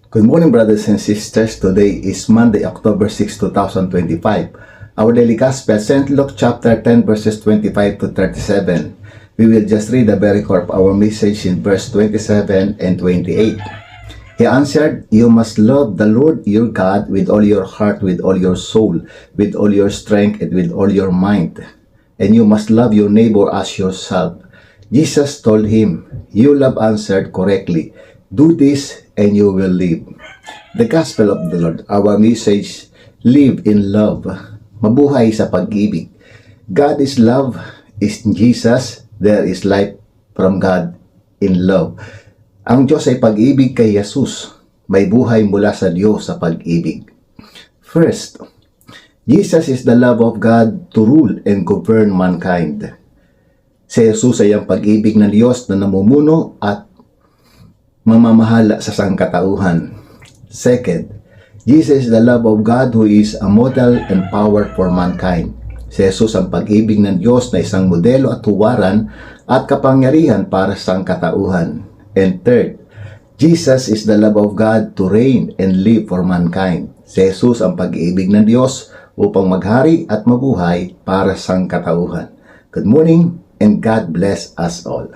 Good morning, brothers and sisters. Today is Monday, October 6, 2025. Our daily gospel, St. Luke chapter 10, verses 25 to 37. We will just read the very core of our message in verse 27 and 28. He answered, "You must love the Lord your God with all your heart, with all your soul, with all your strength, and with all your mind. And you must love your neighbor as yourself." Jesus told him, "You have answered correctly. Do this and you will live." The Gospel of the Lord. Our message, live in love. Mabuhay sa pag-ibig. God is love. Is Jesus. There is life from God in love. Ang Diyos ay pag-ibig kay Jesus. May buhay mula sa Diyos sa pag-ibig. First, Jesus is the love of God to rule and govern mankind. Si Jesus ay ang pag-ibig ng Diyos na namumuno at mamamahala sa sangkatauhan. Second, Jesus is the love of God who is a model and power for mankind. Si Jesus ang pag-ibig ng Diyos na isang modelo at huwaran at kapangyarihan para sa sangkatauhan. And third, Jesus is the love of God to reign and live for mankind. Si Jesus ang pag-ibig ng Diyos upang maghari at mabuhay para sa sangkatauhan. Good morning and God bless us all.